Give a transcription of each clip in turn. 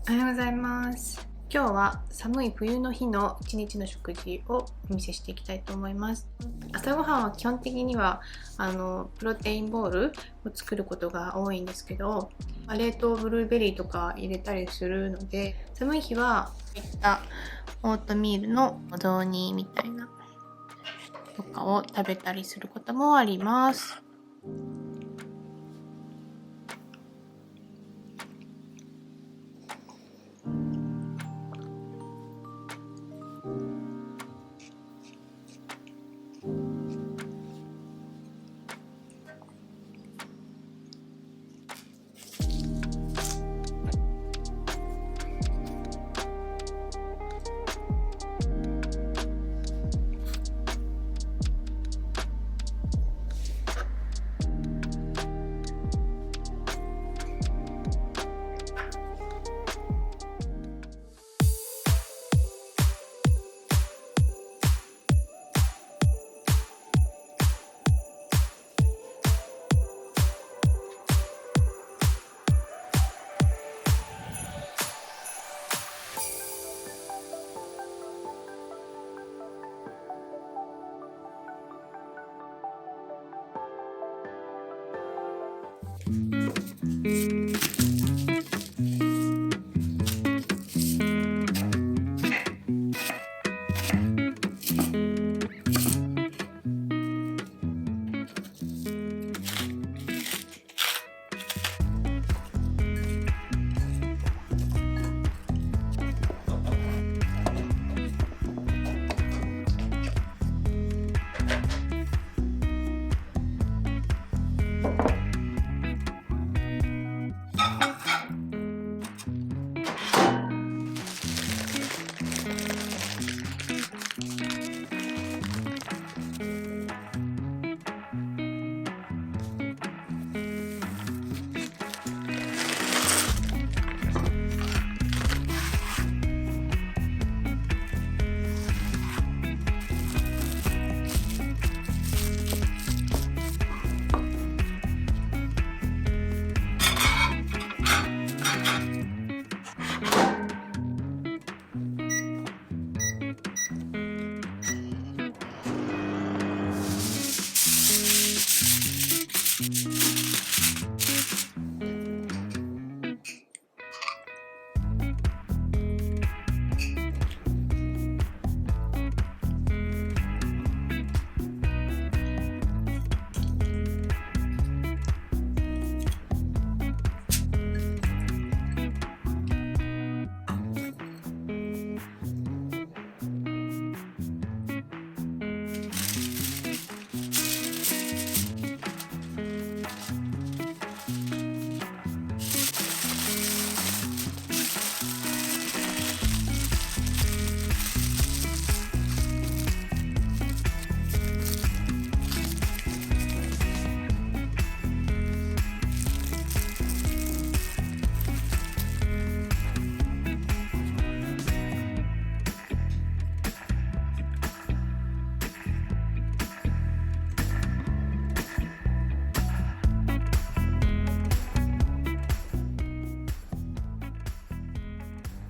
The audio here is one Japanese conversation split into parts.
おはようございます。今日は寒い冬の日の一日の食事をお見せしていきたいと思います。朝ごはんは基本的にはプロテインボールを作ることが多いんですけど、冷凍ブルーベリーとか入れたりするので、寒い日はこういったオートミールのお雑煮みたいなとかを食べたりすることもあります。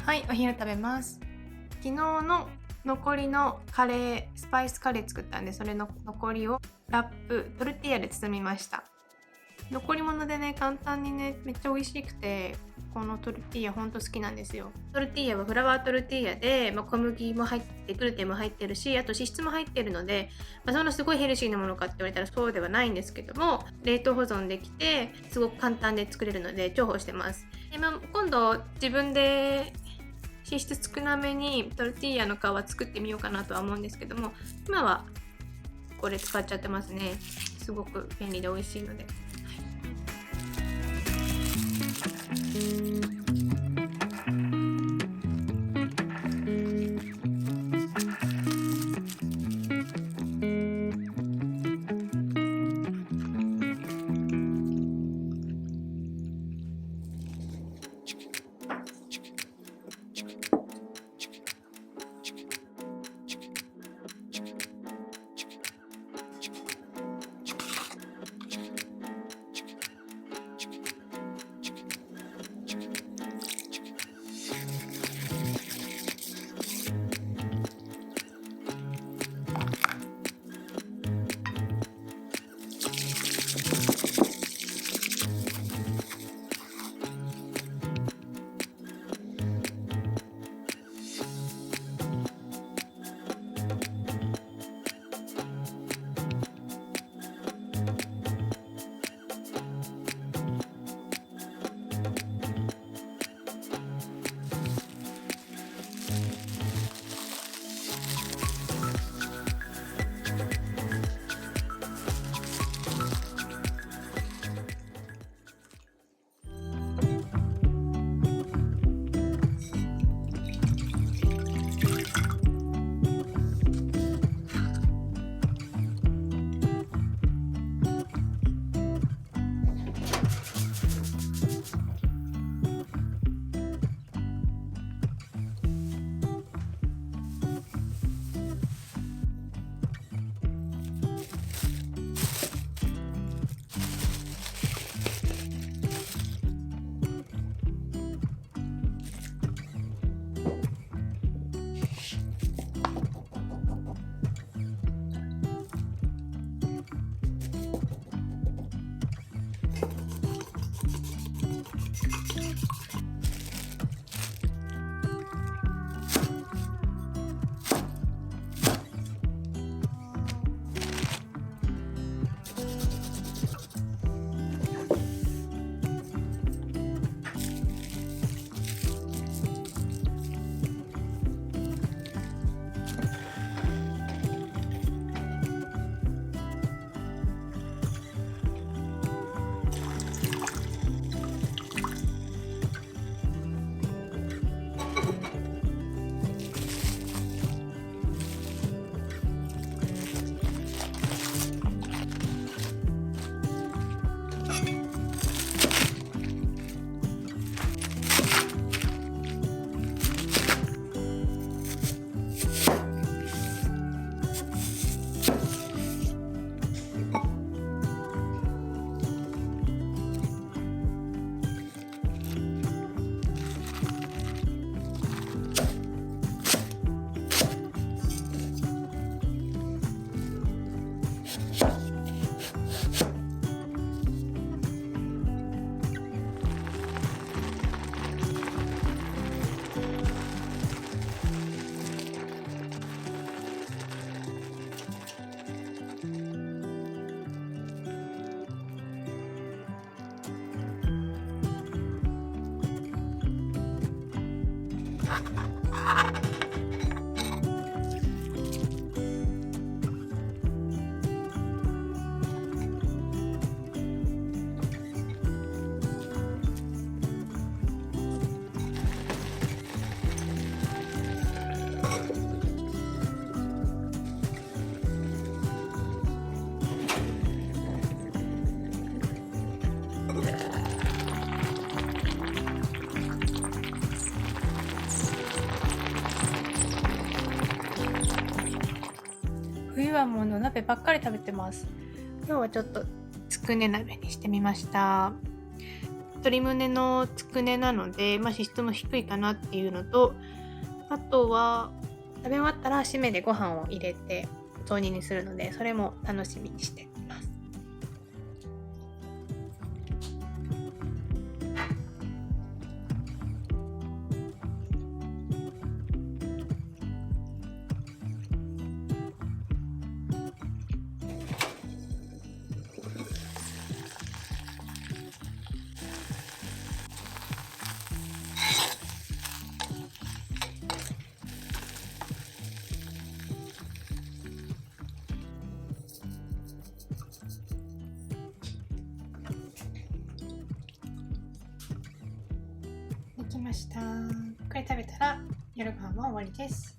はい、お昼食べます。昨日の残りのカレー、スパイスカレー作ったんで、それの残りをラップ、トルティーヤで包みました。残り物でね、簡単にね、めっちゃ美味しくて、このトルティーヤほんと好きなんですよ。トルティーヤはフラワートルティーヤで、小麦も入って、グルテンも入ってるし、あと脂質も入ってるので、そんなすごいヘルシーなものかって言われたらそうではないんですけども、冷凍保存できて、すごく簡単で作れるので重宝してます。で今度自分で脂質少なめにトルティーヤの皮作ってみようかなとは思うんですけども、今はこれ使っちゃってますね。すごく便利で美味しいので。冬はもう鍋ばっかり食べてます。今日はちょっとつくね鍋にしてみました。鶏胸のつくねなので、脂質も低いかなっていうのと、あとは食べ終わったら締めでご飯を入れて雑煮にするので、それも楽しみにしています。できました。これ食べたら夜ご飯は終わりです。